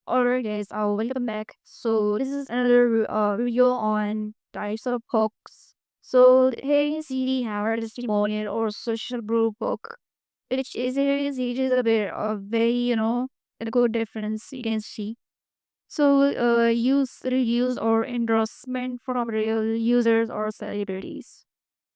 Alright guys, welcome back. So this is another video on types of hooks. So here you see we have our testimonial or social proof hook, which is here you see it is a bit of very a good difference you can see. So use reviews or endorsement from real users or celebrities.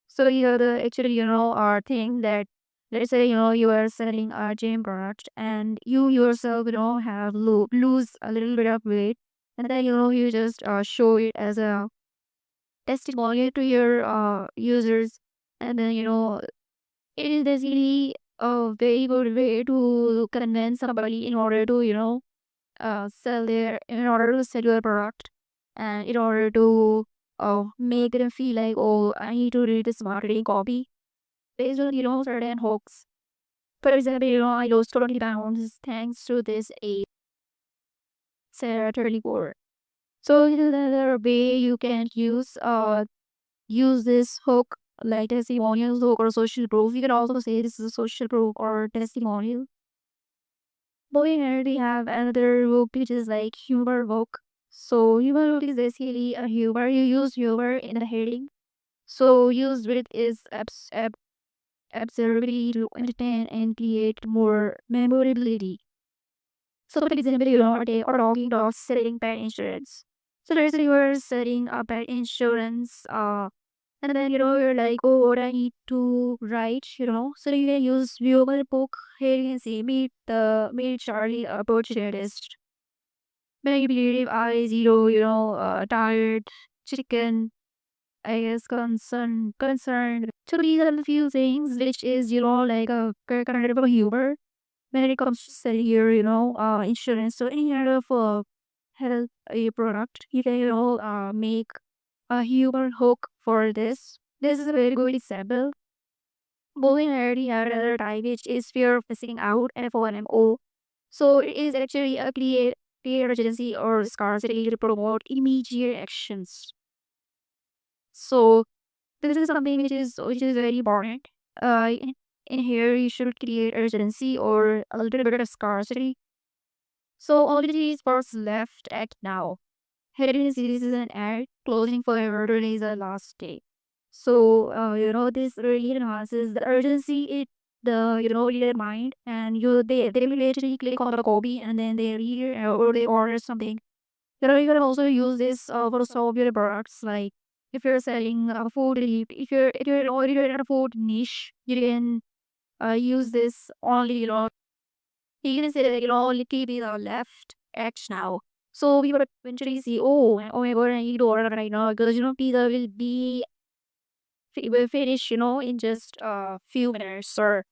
So here the actually our thing that let's say you are selling a gym product and you yourself have lose a little bit of weight, and then you just show it as a testimonial to your users, and then it is basically a very good way to convince somebody in order to in order to sell your product, and in order to make them feel like, oh, I need to read this marketing copy based on certain hooks. For example, I lost 20 pounds thanks to this a Sarah 34. So this is another way you can use this hook like testimonials hook or social proof. You can also say this is a social proof or testimonial. But we already have another hook which is like humor hook. So humor hook is basically a humor. You use humor in the heading. So use wit is absurdity to entertain and create more memorability. So, for example, they are talking about selling pet insurance. So, there's you are selling a pet insurance, and then you're like, oh, what I need to write, So, you can use viewable book. Here you can see meet Charlie, a opportunist. Maybe I zero, tired, chicken, I guess concerned. So these are the few things which is, like a kind of a humor when it comes to selling your, insurance. So any kind of health a product, you can, make a humor hook for this. This is a very good example. Moving already have another type which is fear of missing out, FOMO. So it is actually a clear urgency or scarcity to promote immediate actions. So this is something which is very important. In here you should create urgency or a little bit of scarcity. So only these parts left act now. Heading series is an ad closing forever. Today is the last day. So this really enhances the urgency it the reader mind, and they will literally click on the copy and then they read or they order something. You can also use this for some of your products, like if you're selling food, if you're already in a food niche, you can use this only, you can say that, only TVs are left X now. So we would eventually see, oh my god, I need to order right now because, pizza will finish, in just a few minutes. Or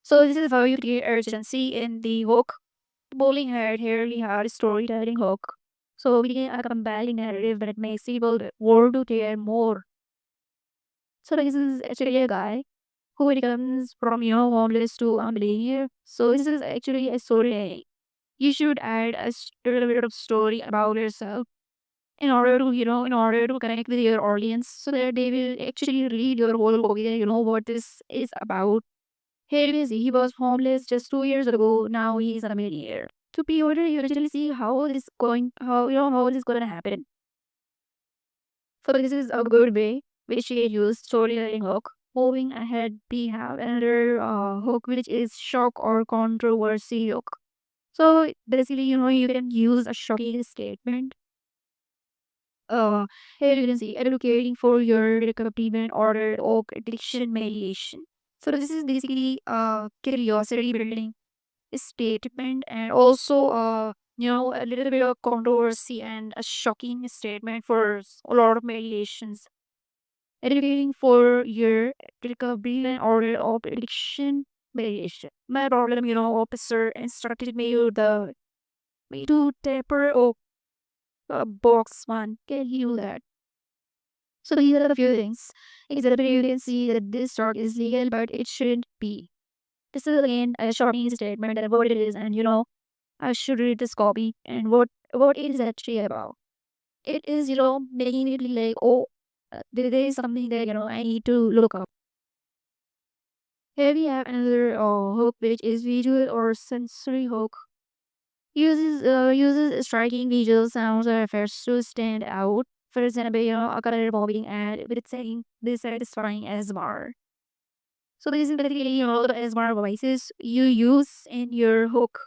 so this is how you create urgency in the hook. Bowling head here we have storytelling hook. So we get a compelling narrative that makes people want to care more. So this is actually a guy who becomes from homeless to a millionaire. So this is actually a story. You should add a little bit of story about yourself in order to connect with your audience, so that they will actually read your whole copy and what this is about. Here we see he was homeless just 2 years ago. Now he is a millionaire. To be order, you actually see how this is going to happen. So this is a good way which we use storytelling hook. Moving ahead, we have another hook which is shock or controversy hook. So basically, you can use a shocking statement. Uh, Here you can see advocating for your recommendation order or addiction mediation. So this is basically curiosity building statement, and also a little bit of controversy and a shocking statement for a lot of mediations. Educating for your recovery and order of addiction mediation. My problem, officer instructed me to taper a box one. Can you that? So these are the few things. Example, you can see that this drug is legal, but it shouldn't be. This is again a shocking statement and what it is, and I should read this copy and what it is actually about. It is making it like, oh, there is something that I need to look up. Here we have another hook which is visual or sensory hook. Uses striking visual sounds or effects to stand out. For example, a color bobbing ad with saying dissatisfying ASMR. So this is basically the ASMR voices you use in your hook.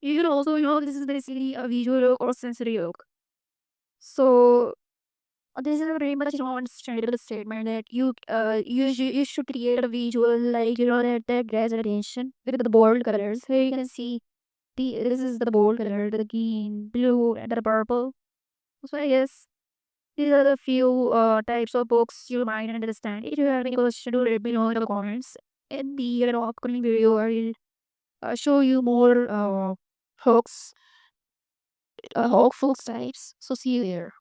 You can also this is basically a visual hook or sensory hook. So this is a very much understandable statement that you should create a visual like that grabs attention with the bold colors. Here you can see this is the bold color, the green, blue, and the purple. So I guess these are the few types of books you might understand. If you have any question, do let me know in the comments. In the upcoming video, I will show you more hooks, hook types. So see you there.